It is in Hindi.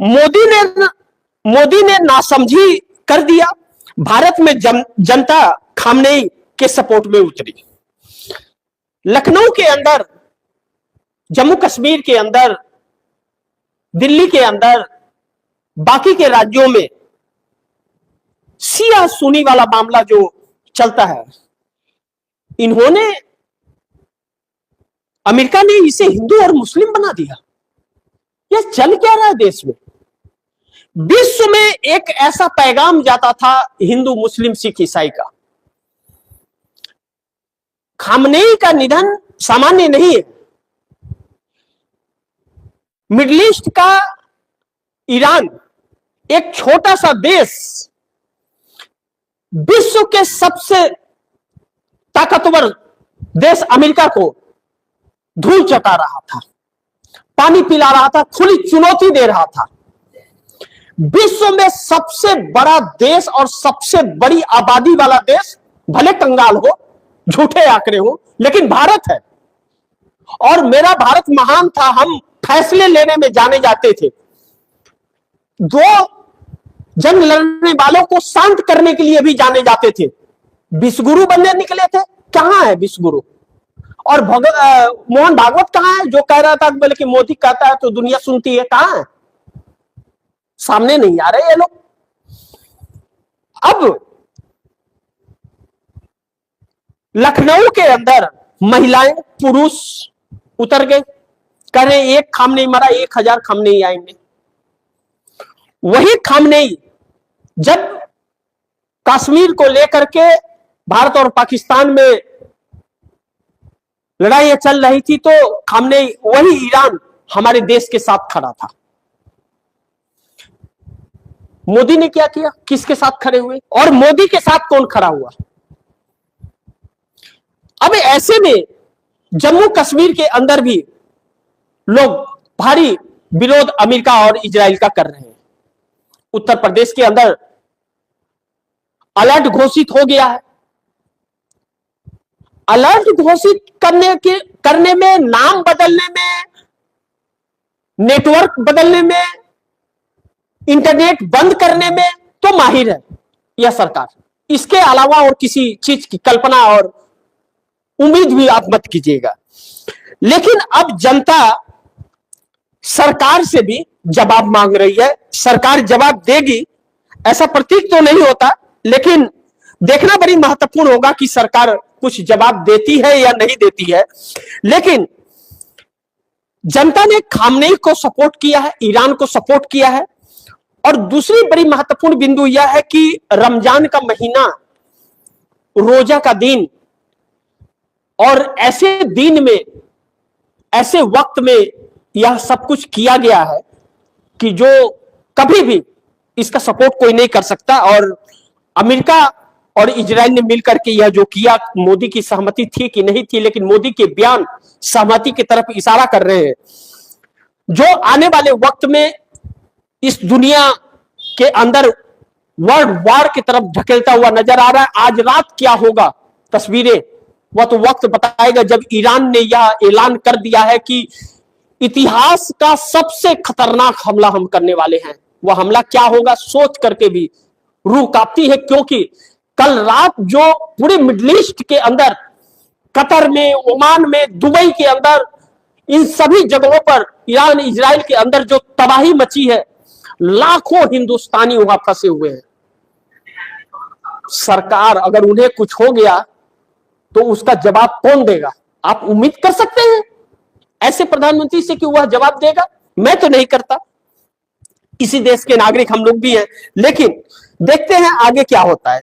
मोदी ने नासमझी कर दिया। भारत में जनता खामनेई के सपोर्ट में उतरी। लखनऊ के अंदर, जम्मू कश्मीर के अंदर, दिल्ली के अंदर, बाकी के राज्यों में शिया सुन्नी वाला मामला जो चलता है, इन्होंने, अमेरिका ने इसे हिंदू और मुस्लिम बना दिया। यह चल क्या रहा है देश में? विश्व में एक ऐसा पैगाम जाता था हिंदू, मुस्लिम, सिख, ईसाई का। खामनेई का निधन सामान्य नहीं है। मिडिल ईस्ट का ईरान, एक छोटा सा देश, विश्व के सबसे ताकतवर देश अमेरिका को धूल चटा रहा था, पानी पिला रहा था, खुली चुनौती दे रहा था। विश्व में सबसे बड़ा देश और सबसे बड़ी आबादी वाला देश, भले कंगाल हो, झूठे आंकड़े हो, लेकिन भारत है। और मेरा भारत महान था, हम फैसले लेने में जाने जाते थे। दो जंग लड़ने वालों को शांत करने के लिए भी जाने जाते थे। विश्वगुरु बनने निकले थे। कहां है विश्वगुरु? और मोहन भागवत कहां है, जो कह रहा था बोले कि मोदी कहता है तो दुनिया सुनती है? कहां है? सामने नहीं आ रहे ये लोग। अब लखनऊ के अंदर महिलाएं, पुरुष उतर गए, कह रहे एक खामनेई मरा, 1000 खामनेई आएंगे। वही खामनेई जब कश्मीर को लेकर के भारत और पाकिस्तान में लड़ाइयां चल रही थी, तो खामनेई, वही ईरान हमारे देश के साथ खड़ा था। मोदी ने क्या किया? किसके साथ खड़े हुए? और मोदी के साथ कौन खड़ा हुआ? अब ऐसे में जम्मू कश्मीर के अंदर भी लोग भारी विरोध अमेरिका और इजराइल का कर रहे हैं। उत्तर प्रदेश के अंदर अलर्ट घोषित हो गया है। अलर्ट घोषित करने में, नाम बदलने में, नेटवर्क बदलने में, इंटरनेट बंद करने में तो माहिर है यह सरकार। इसके अलावा और किसी चीज की कल्पना और उम्मीद भी आप मत कीजिएगा। लेकिन अब जनता सरकार से भी जवाब मांग रही है। सरकार जवाब देगी ऐसा प्रतीक तो नहीं होता, लेकिन देखना बड़ी महत्वपूर्ण होगा कि सरकार कुछ जवाब देती है या नहीं देती है। लेकिन जनता ने खामनेई को सपोर्ट किया है, ईरान को सपोर्ट किया है। और दूसरी बड़ी महत्वपूर्ण बिंदु यह है कि रमजान का महीना, रोजा का दिन, और ऐसे दिन में, ऐसे वक्त में यह सब कुछ किया गया है कि जो कभी भी इसका सपोर्ट कोई नहीं कर सकता। और अमेरिका और इजराइल ने मिलकर के यह जो किया, मोदी की सहमति थी कि नहीं थी, लेकिन मोदी के बयान सहमति की तरफ इशारा कर रहे हैं। जो आने वाले वक्त में इस दुनिया के अंदर वर्ल्ड वॉर की तरफ धकेलता हुआ नजर आ रहा है। आज रात क्या होगा, तस्वीरें, वह तो वक्त बताएगा। जब ईरान ने यह ऐलान कर दिया है कि इतिहास का सबसे खतरनाक हमला हम करने वाले हैं, वह हमला क्या होगा सोच करके भी रूह कांपती है। क्योंकि कल रात जो पूरे मिडिल ईस्ट के अंदर, कतर में, ओमान में, दुबई के अंदर, इन सभी जगहों पर, ईरान, इजराइल के अंदर जो तबाही मची है, लाखों हिंदुस्तानी वहां फंसे हुए हैं। सरकार, अगर उन्हें कुछ हो गया तो उसका जवाब कौन देगा? आप उम्मीद कर सकते हैं ऐसे प्रधानमंत्री से कि वह जवाब देगा? मैं तो नहीं करता। इसी देश के नागरिक हम लोग भी हैं। लेकिन देखते हैं आगे क्या होता है।